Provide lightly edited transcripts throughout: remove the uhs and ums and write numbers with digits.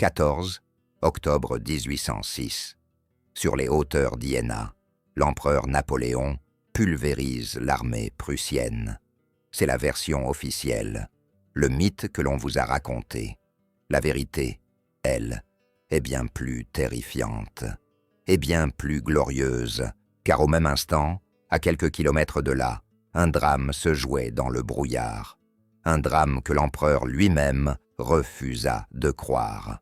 14 octobre 1806. Sur les hauteurs d'Iéna, l'empereur Napoléon pulvérise l'armée prussienne. C'est la version officielle, le mythe que l'on vous a raconté. La vérité, elle, est bien plus terrifiante, et bien plus glorieuse, car au même instant, à quelques kilomètres de là, un drame se jouait dans le brouillard. Un drame que l'empereur lui-même refusa de croire.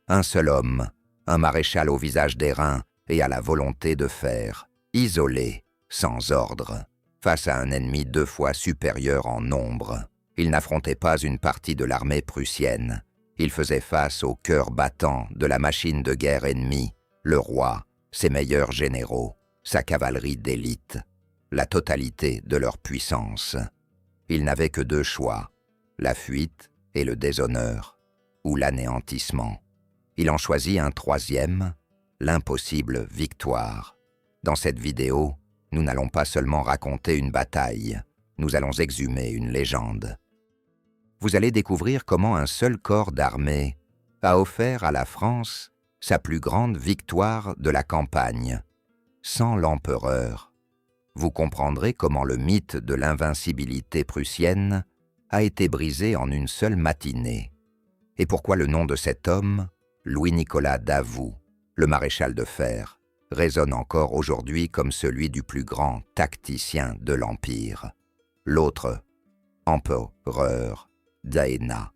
Un seul homme, un maréchal au visage d'airain et à la volonté de fer, isolé, sans ordre, face à un ennemi 2 fois supérieur en nombre. Il n'affrontait pas une partie de l'armée prussienne. Il faisait face au cœur battant de la machine de guerre ennemie, le roi, ses meilleurs généraux, sa cavalerie d'élite, la totalité de leur puissance. Il n'avait que 2 choix, la fuite et le déshonneur, ou l'anéantissement. Il en choisit un 3e, l'impossible victoire. Dans cette vidéo, nous n'allons pas seulement raconter une bataille, nous allons exhumer une légende. Vous allez découvrir comment un seul corps d'armée a offert à la France sa plus grande victoire de la campagne, sans l'empereur. Vous comprendrez comment le mythe de l'invincibilité prussienne a été brisé en une seule matinée, et pourquoi le nom de cet homme, Louis-Nicolas Davout, le maréchal de fer, résonne encore aujourd'hui comme celui du plus grand tacticien de l'Empire, l'autre empereur d'Iéna.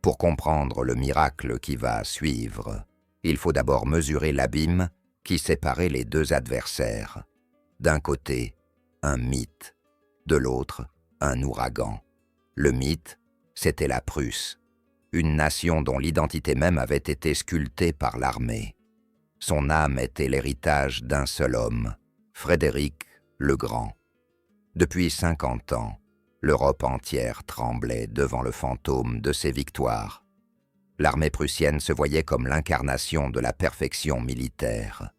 Pour comprendre le miracle qui va suivre, il faut d'abord mesurer l'abîme qui séparait les 2 adversaires. D'un côté, un mythe, de l'autre, un ouragan. Le mythe, c'était la Prusse, une nation dont l'identité même avait été sculptée par l'armée. Son âme était l'héritage d'un seul homme, Frédéric le Grand. Depuis 50 ans, l'Europe entière tremblait devant le fantôme de ses victoires. L'armée prussienne se voyait comme l'incarnation de la perfection militaire.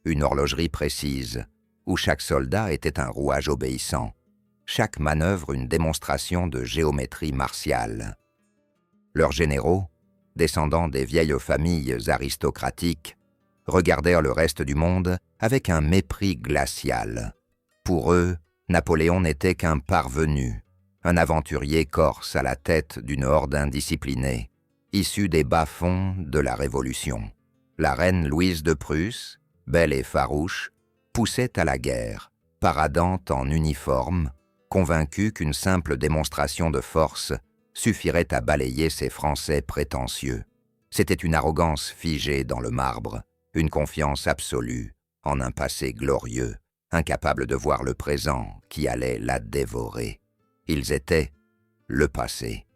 Une horlogerie précise, où chaque soldat était un rouage obéissant, chaque manœuvre une démonstration de géométrie martiale. Leurs généraux, descendants des vieilles familles aristocratiques, regardèrent le reste du monde avec un mépris glacial. Pour eux, Napoléon n'était qu'un parvenu, un aventurier corse à la tête d'une horde indisciplinée, issue des bas-fonds de la Révolution. La reine Louise de Prusse, belle et farouche, poussait à la guerre, paradant en uniforme, convaincue qu'une simple démonstration de force suffirait à balayer ces Français prétentieux. C'était une arrogance figée dans le marbre, une confiance absolue en un passé glorieux, incapable de voir le présent qui allait la dévorer. Ils étaient le passé.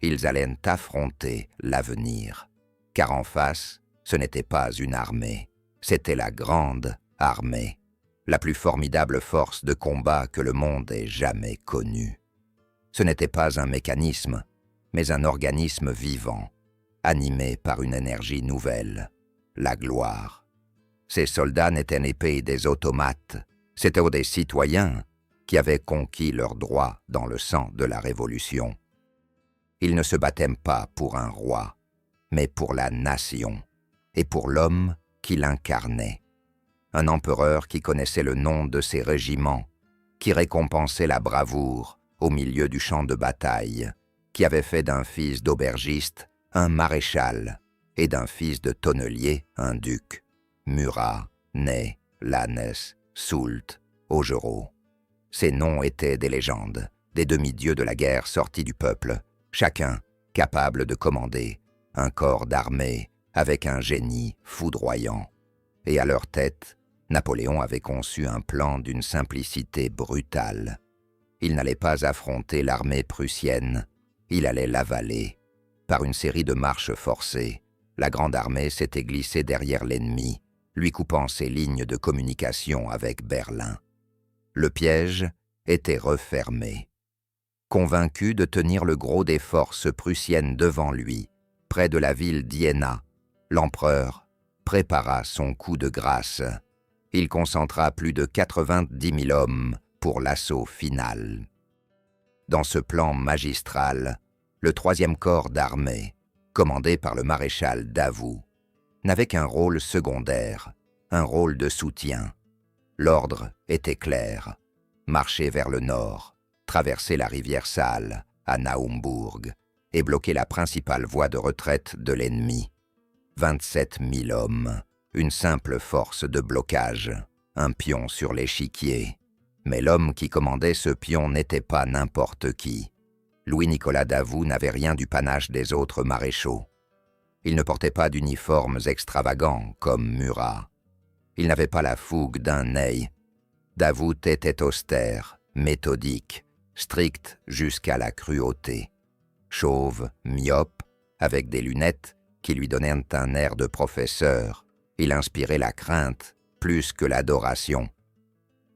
Ils allaient affronter l'avenir. Car en face, ce n'était pas une armée, c'était la grande armée, la plus formidable force de combat que le monde ait jamais connue. Ce n'était pas un mécanisme, mais un organisme vivant, animé par une énergie nouvelle, la gloire. Ces soldats n'étaient n'épais des automates, c'étaient des citoyens qui avaient conquis leurs droits dans le sang de la Révolution. Ils ne se battaient pas pour un roi, mais pour la nation, et pour l'homme qui l'incarnait. Un empereur qui connaissait le nom de ses régiments, qui récompensait la bravoure au milieu du champ de bataille, qui avait fait d'un fils d'aubergiste un maréchal, et d'un fils de tonnelier un duc. Murat, Ney, Lannes, Soult, Augereau. Ces noms étaient des légendes, des demi-dieux de la guerre sortis du peuple, chacun capable de commander un corps d'armée avec un génie foudroyant. Et à leur tête, Napoléon avait conçu un plan d'une simplicité brutale. Il n'allait pas affronter l'armée prussienne, il allait l'avaler. Par une série de marches forcées, la grande armée s'était glissée derrière l'ennemi, lui coupant ses lignes de communication avec Berlin. Le piège était refermé. Convaincu de tenir le gros des forces prussiennes devant lui, près de la ville d'Iéna, l'empereur prépara son coup de grâce. Il concentra plus de 90 000 hommes pour l'assaut final. Dans ce plan magistral, le 3e corps d'armée, commandé par le maréchal Davout, n'avait qu'un rôle secondaire, un rôle de soutien. L'ordre était clair, marcher vers le nord, traverser la rivière Saale à Naumbourg et bloquer la principale voie de retraite de l'ennemi. 27 000 hommes, une simple force de blocage, un pion sur l'échiquier. Mais l'homme qui commandait ce pion n'était pas n'importe qui. Louis-Nicolas Davout n'avait rien du panache des autres maréchaux. Il ne portait pas d'uniformes extravagants comme Murat. Il n'avait pas la fougue d'un Ney. Davout était austère, méthodique, strict jusqu'à la cruauté. Chauve, myope, avec des lunettes qui lui donnaient un air de professeur, il inspirait la crainte plus que l'adoration.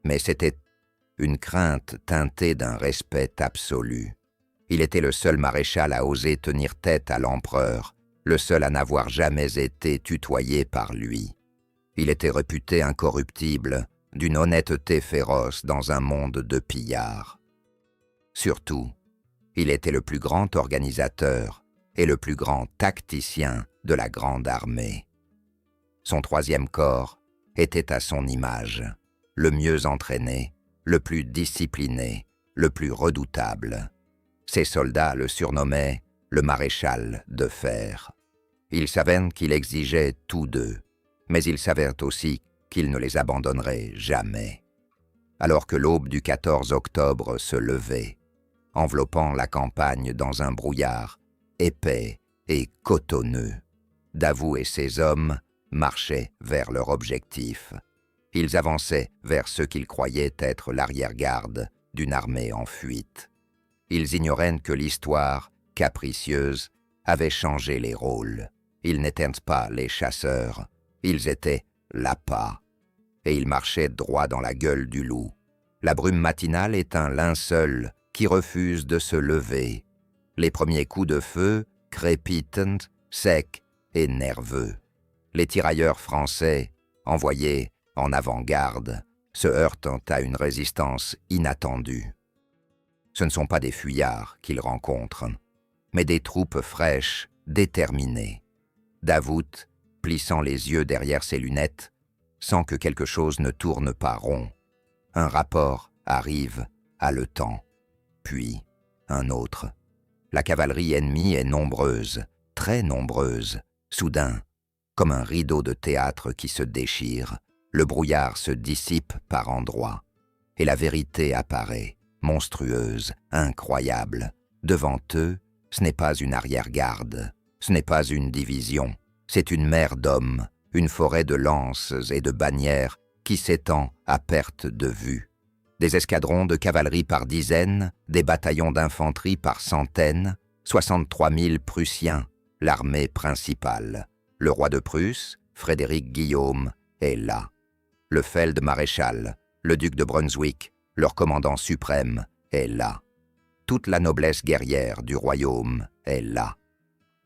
Mais c'était une crainte teintée d'un respect absolu. Il était le seul maréchal à oser tenir tête à l'empereur, le seul à n'avoir jamais été tutoyé par lui. Il était réputé incorruptible, d'une honnêteté féroce dans un monde de pillards. Surtout, il était le plus grand organisateur et le plus grand tacticien de la grande armée. Son troisième corps était à son image, le mieux entraîné, le plus discipliné, le plus redoutable. Ses soldats le surnommaient le maréchal de fer. Ils savaient qu'il exigeait tout d'eux, mais ils savaient aussi qu'il ne les abandonnerait jamais. Alors que l'aube du 14 octobre se levait, enveloppant la campagne dans un brouillard épais et cotonneux, Davout et ses hommes marchaient vers leur objectif. Ils avançaient vers ce qu'ils croyaient être l'arrière-garde d'une armée en fuite. Ils ignoraient que l'histoire, capricieuse, avait changé les rôles. Ils n'étaient pas les chasseurs, ils étaient l'appât. Et ils marchaient droit dans la gueule du loup. La brume matinale est un linceul qui refuse de se lever. Les premiers coups de feu, crépitants, secs et nerveux. Les tirailleurs français, envoyés en avant-garde, se heurtent à une résistance inattendue. Ce ne sont pas des fuyards qu'ils rencontrent, mais des troupes fraîches, déterminées. Davout, plissant les yeux derrière ses lunettes, sent que quelque chose ne tourne pas rond. Un rapport arrive, haletant, puis un autre. La cavalerie ennemie est nombreuse, très nombreuse. Soudain, comme un rideau de théâtre qui se déchire, le brouillard se dissipe par endroits, et la vérité apparaît, monstrueuse, incroyable. Devant eux, ce n'est pas une arrière-garde, ce n'est pas une division, c'est une mer d'hommes, une forêt de lances et de bannières qui s'étend à perte de vue. Des escadrons de cavalerie par dizaines, des bataillons d'infanterie par centaines, 63 000 Prussiens, l'armée principale. Le roi de Prusse, Frédéric Guillaume, est là. Le feld-maréchal, le duc de Brunswick, leur commandant suprême, est là. Toute la noblesse guerrière du royaume est là.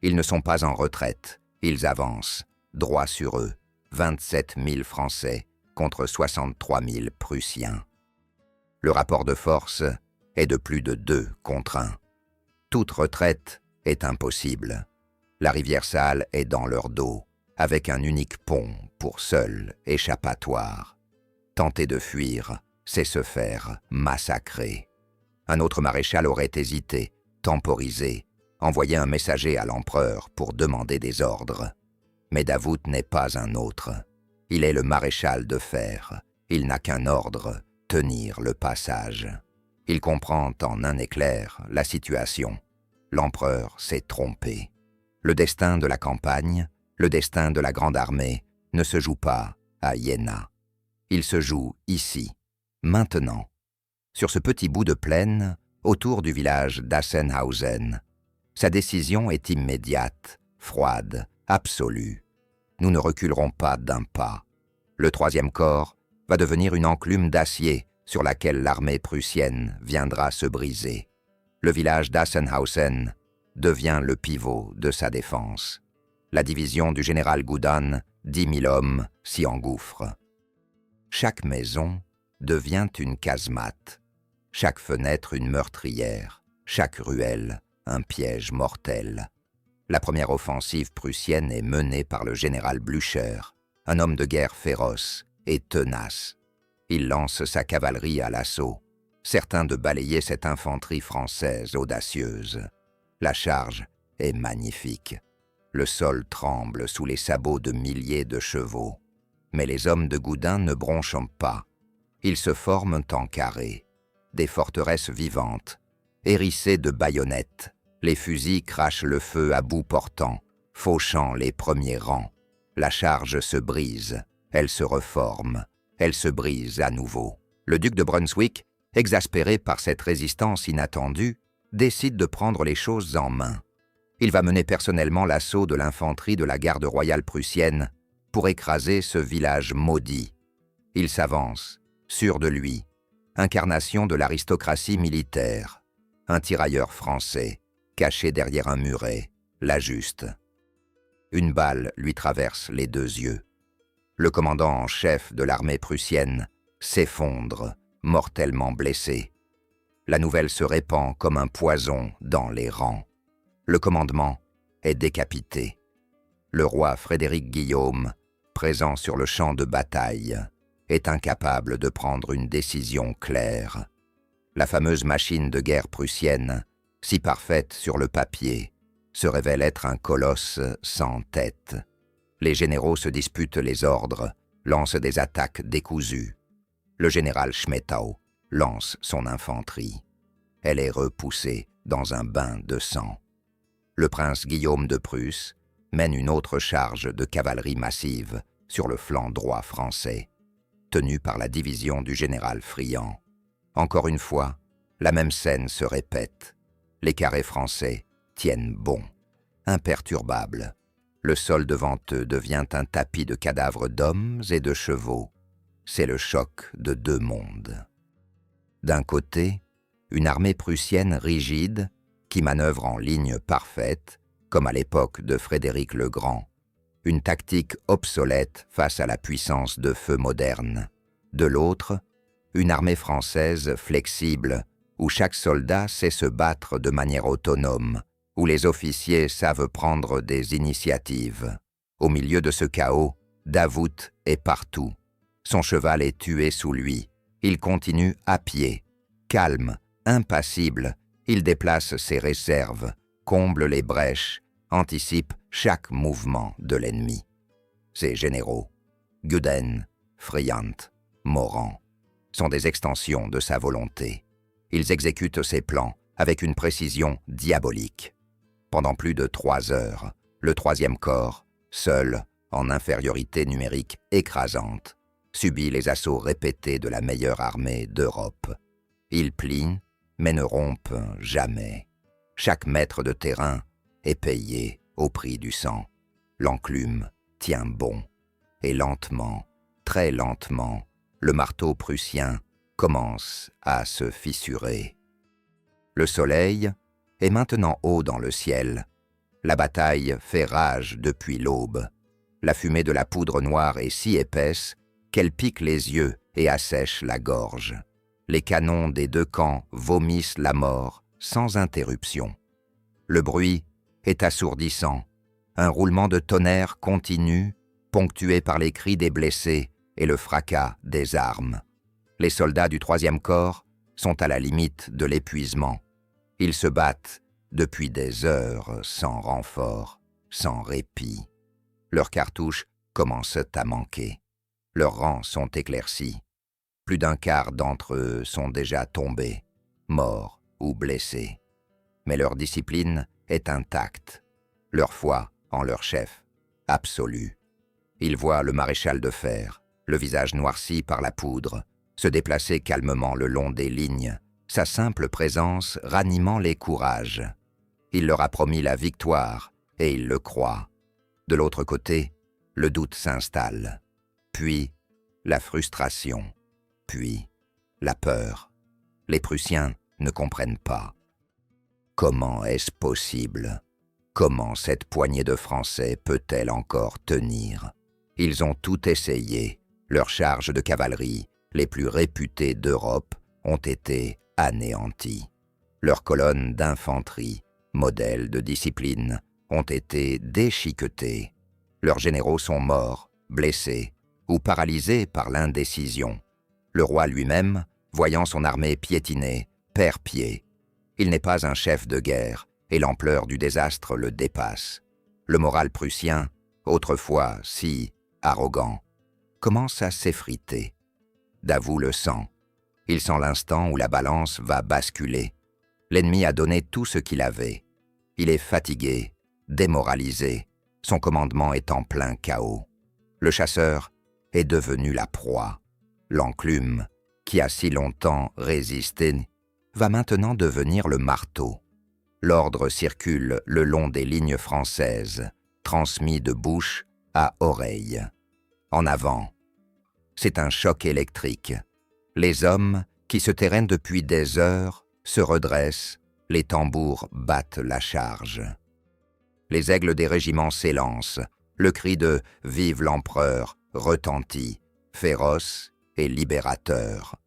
Ils ne sont pas en retraite, ils avancent, droit sur eux, 27 000 Français contre 63 000 Prussiens. Le rapport de force est de plus de 2 contre 1. Toute retraite est impossible. La rivière Saale est dans leur dos, avec un unique pont pour seul échappatoire. Tenter de fuir, c'est se faire massacrer. Un autre maréchal aurait hésité, temporisé, envoyé un messager à l'empereur pour demander des ordres. Mais Davout n'est pas un autre. Il est le maréchal de fer. Il n'a qu'un ordre, tenir le passage. Il comprend en un éclair la situation. L'empereur s'est trompé. Le destin de la campagne, le destin de la grande armée, ne se joue pas à Iéna. Il se joue ici, maintenant, sur ce petit bout de plaine, autour du village d'Assenhausen. Sa décision est immédiate, froide, absolue. Nous ne reculerons pas d'un pas. Le troisième corps va devenir une enclume d'acier sur laquelle l'armée prussienne viendra se briser. Le village d'Assenhausen devient le pivot de sa défense. La division du général Gudon, 10 000 hommes, s'y engouffre. Chaque maison devient une casemate, chaque fenêtre une meurtrière, chaque ruelle un piège mortel. La première offensive prussienne est menée par le général Blücher, un homme de guerre féroce et tenace. Il lance sa cavalerie à l'assaut, certain de balayer cette infanterie française audacieuse. La charge est magnifique. Le sol tremble sous les sabots de milliers de chevaux. Mais les hommes de Gudin ne bronchent pas. Ils se forment en carré, des forteresses vivantes, hérissées de baïonnettes. Les fusils crachent le feu à bout portant, fauchant les premiers rangs. La charge se brise, elle se reforme, elle se brise à nouveau. Le duc de Brunswick, exaspéré par cette résistance inattendue, décide de prendre les choses en main. Il va mener personnellement l'assaut de l'infanterie de la garde royale prussienne pour écraser ce village maudit. Il s'avance, sûr de lui, incarnation de l'aristocratie militaire, un tirailleur français, caché derrière un muret, l'ajuste. Une balle lui traverse les 2 yeux. Le commandant en chef de l'armée prussienne s'effondre, mortellement blessé. La nouvelle se répand comme un poison dans les rangs. Le commandement est décapité. Le roi Frédéric Guillaume, présent sur le champ de bataille, est incapable de prendre une décision claire. La fameuse machine de guerre prussienne, si parfaite sur le papier, se révèle être un colosse sans tête. Les généraux se disputent les ordres, lancent des attaques décousues. Le général Schmettau lance son infanterie. Elle est repoussée dans un bain de sang. Le prince Guillaume de Prusse mène une autre charge de cavalerie massive sur le flanc droit français, tenue par la division du général Friant. Encore une fois, la même scène se répète. Les carrés français tiennent bon, imperturbables. Le sol devant eux devient un tapis de cadavres d'hommes et de chevaux. C'est le choc de 2 mondes. D'un côté, une armée prussienne rigide qui manœuvre en ligne parfaite, comme à l'époque de Frédéric le Grand. Une tactique obsolète face à la puissance de feu moderne. De l'autre, une armée française flexible, où chaque soldat sait se battre de manière autonome, où les officiers savent prendre des initiatives. Au milieu de ce chaos, Davout est partout. Son cheval est tué sous lui. Il continue à pied. Calme, impassible, il déplace ses réserves, comble les brèches, anticipe chaque mouvement de l'ennemi. Ses généraux, Gudin, Friant, Morand, sont des extensions de sa volonté. Ils exécutent ses plans avec une précision diabolique. Pendant plus de 3 heures, le 3e corps, seul, en infériorité numérique écrasante, subit les assauts répétés de la meilleure armée d'Europe. Il plie, mais ne rompt jamais. Chaque mètre de terrain est payé au prix du sang. L'enclume tient bon, et lentement, très lentement, le marteau prussien commence à se fissurer. Le soleil est maintenant haut dans le ciel. La bataille fait rage depuis l'aube. La fumée de la poudre noire est si épaisse qu'elle pique les yeux et assèche la gorge. Les canons des 2 camps vomissent la mort sans interruption. Le bruit est assourdissant. Un roulement de tonnerre continu, ponctué par les cris des blessés et le fracas des armes. Les soldats du 3e corps sont à la limite de l'épuisement. Ils se battent depuis des heures sans renfort, sans répit. Leurs cartouches commencent à manquer. Leurs rangs sont éclaircis. Plus d'un quart d'entre eux sont déjà tombés, morts ou blessés. Mais leur discipline est intacte, leur foi en leur chef, absolue. Ils voient le maréchal de fer, le visage noirci par la poudre, se déplacer calmement le long des lignes, sa simple présence ranimant les courages. Il leur a promis la victoire, et ils le croient. De l'autre côté, le doute s'installe, puis la frustration, puis la peur. Les Prussiens ne comprennent pas. Comment est-ce possible? Comment cette poignée de Français peut-elle encore tenir? Ils ont tout essayé. Leurs charges de cavalerie, les plus réputées d'Europe, ont été anéanties. Leurs colonnes d'infanterie, modèles de discipline, ont été déchiquetés. Leurs généraux sont morts, blessés ou paralysés par l'indécision. Le roi lui-même, voyant son armée piétinée, perd pied. Il n'est pas un chef de guerre et l'ampleur du désastre le dépasse. Le moral prussien, autrefois si arrogant, commence à s'effriter. Davout le sent. Il sent l'instant où la balance va basculer. L'ennemi a donné tout ce qu'il avait. Il est fatigué, démoralisé. Son commandement est en plein chaos. Le chasseur est devenu la proie. L'enclume, qui a si longtemps résisté, va maintenant devenir le marteau. L'ordre circule le long des lignes françaises, transmis de bouche à oreille. En avant. C'est un choc électrique. Les hommes, qui se terrainent depuis des heures, se redressent, les tambours battent la charge. Les aigles des régiments s'élancent, le cri de « Vive l'empereur » retentit, féroce et libérateur.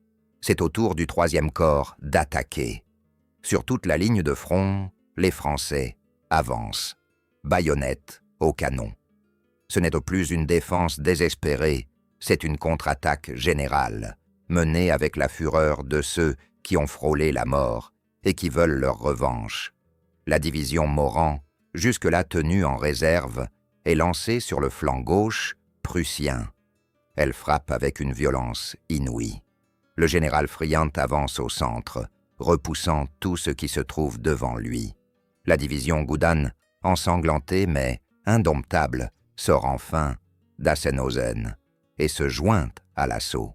C'est au tour du 3e corps d'attaquer. Sur toute la ligne de front, les Français avancent, baïonnettes au canon. Ce n'est plus une défense désespérée, c'est une contre-attaque générale, menée avec la fureur de ceux qui ont frôlé la mort et qui veulent leur revanche. La division Morand, jusque-là tenue en réserve, est lancée sur le flanc gauche prussien. Elle frappe avec une violence inouïe. Le général Friant avance au centre, repoussant tout ce qui se trouve devant lui. La division Gudin, ensanglantée mais indomptable, sort enfin d'Assenhausen et se joint à l'assaut.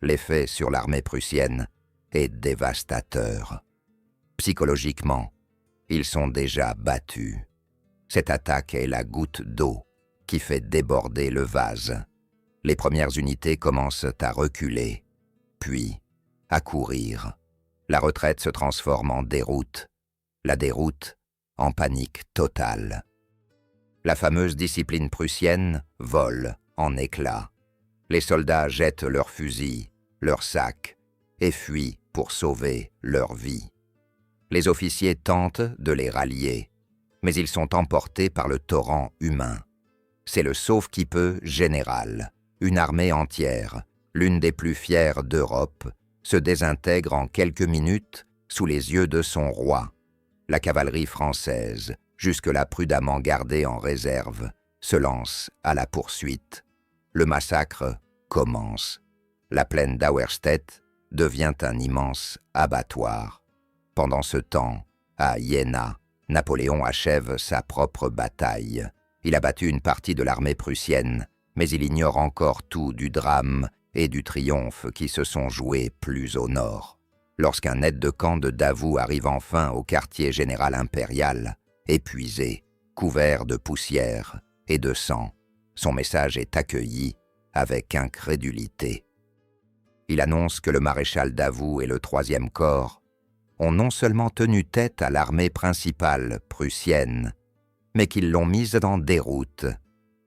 L'effet sur l'armée prussienne est dévastateur. Psychologiquement, ils sont déjà battus. Cette attaque est la goutte d'eau qui fait déborder le vase. Les premières unités commencent à reculer, puis à courir. La retraite se transforme en déroute, la déroute en panique totale. La fameuse discipline prussienne vole en éclats. Les soldats jettent leurs fusils, leurs sacs, et fuient pour sauver leur vie. Les officiers tentent de les rallier, mais ils sont emportés par le torrent humain. C'est le sauve-qui-peut général. Une armée entière, l'une des plus fières d'Europe, se désintègre en quelques minutes sous les yeux de son roi. La cavalerie française, jusque-là prudemment gardée en réserve, se lance à la poursuite. Le massacre commence. La plaine d'Auerstedt devient un immense abattoir. Pendant ce temps, à Iéna, Napoléon achève sa propre bataille. Il a battu une partie de l'armée prussienne, mais il ignore encore tout du drame et du triomphe qui se sont joués plus au nord. Lorsqu'un aide-de-camp de Davout arrive enfin au quartier général impérial, épuisé, couvert de poussière et de sang, son message est accueilli avec incrédulité. Il annonce que le maréchal Davout et le 3e corps ont non seulement tenu tête à l'armée principale prussienne, mais qu'ils l'ont mise en déroute.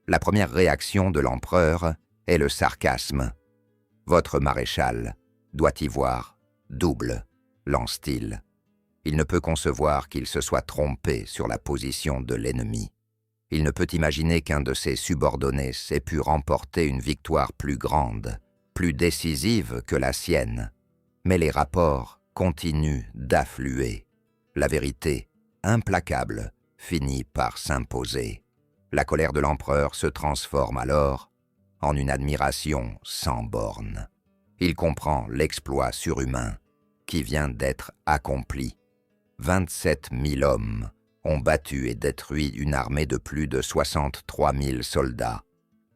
La première réaction de l'empereur est le sarcasme. « Votre maréchal doit y voir double », lance-t-il. Il ne peut concevoir qu'il se soit trompé sur la position de l'ennemi. Il ne peut imaginer qu'un de ses subordonnés ait pu remporter une victoire plus grande, plus décisive que la sienne. Mais les rapports continuent d'affluer. La vérité, implacable, finit par s'imposer. La colère de l'empereur se transforme alors en une admiration sans bornes. Il comprend l'exploit surhumain qui vient d'être accompli. 27 000 hommes ont battu et détruit une armée de plus de 63 000 soldats.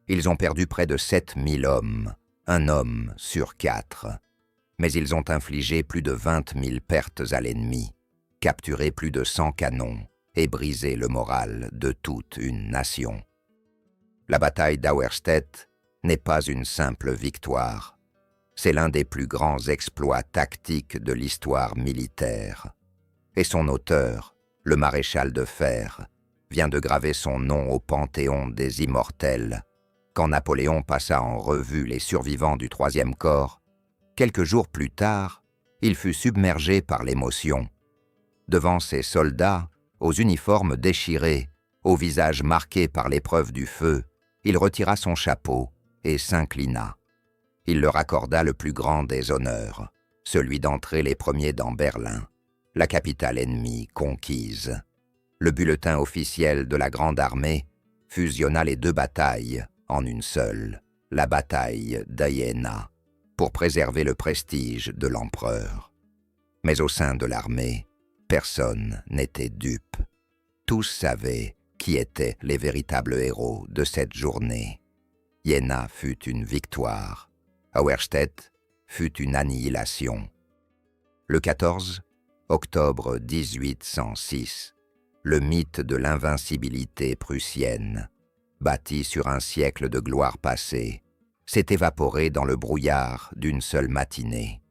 Ils ont perdu près de 7 000 hommes, un homme sur 4. Mais ils ont infligé plus de 20 000 pertes à l'ennemi, capturé plus de 100 canons et brisé le moral de toute une nation. La bataille d'Auerstedt n'est pas une simple victoire. C'est l'un des plus grands exploits tactiques de l'histoire militaire. Et son auteur, le maréchal de fer, vient de graver son nom au panthéon des immortels. Quand Napoléon passa en revue les survivants du 3e corps, quelques jours plus tard, il fut submergé par l'émotion. Devant ces soldats, aux uniformes déchirés, Au visage marqué par l'épreuve du feu, il retira son chapeau et s'inclina. Il leur accorda le plus grand des honneurs, celui d'entrer les premiers dans Berlin, la capitale ennemie conquise. Le bulletin officiel de la Grande Armée fusionna les deux batailles en une seule, la bataille d'Iéna, pour préserver le prestige de l'empereur. Mais au sein de l'armée, personne n'était dupe. Tous savaient qui étaient les véritables héros de cette journée. Iéna fut une victoire. Auerstedt fut une annihilation. Le 14 octobre 1806, le mythe de l'invincibilité prussienne, bâti sur un siècle de gloire passée, s'est évaporé dans le brouillard d'une seule matinée.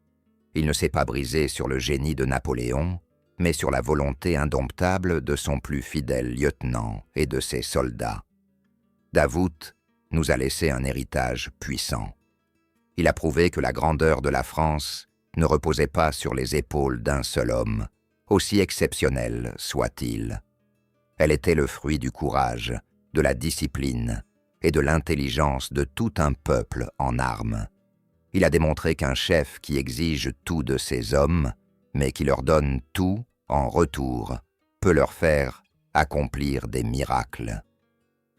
Il ne s'est pas brisé sur le génie de Napoléon, mais sur la volonté indomptable de son plus fidèle lieutenant et de ses soldats. Davout nous a laissé un héritage puissant. Il a prouvé que la grandeur de la France ne reposait pas sur les épaules d'un seul homme, aussi exceptionnel soit-il. Elle était le fruit du courage, de la discipline et de l'intelligence de tout un peuple en armes. Il a démontré qu'un chef qui exige tout de ses hommes, mais qui leur donne tout en retour, peut leur faire accomplir des miracles.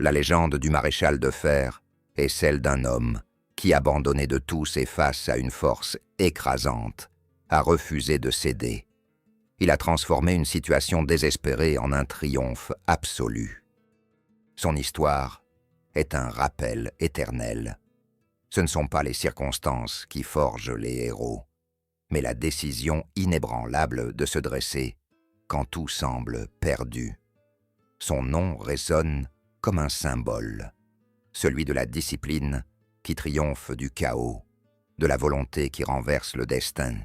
La légende du maréchal de fer est celle d'un homme qui, abandonné de tous et face à une force écrasante, a refusé de céder. Il a transformé une situation désespérée en un triomphe absolu. Son histoire est un rappel éternel. Ce ne sont pas les circonstances qui forgent les héros, mais la décision inébranlable de se dresser quand tout semble perdu. Son nom résonne comme un symbole, celui de la discipline qui triomphe du chaos, de la volonté qui renverse le destin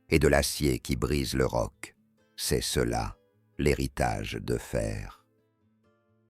et de l'acier qui brise le roc. C'est cela, l'héritage de fer.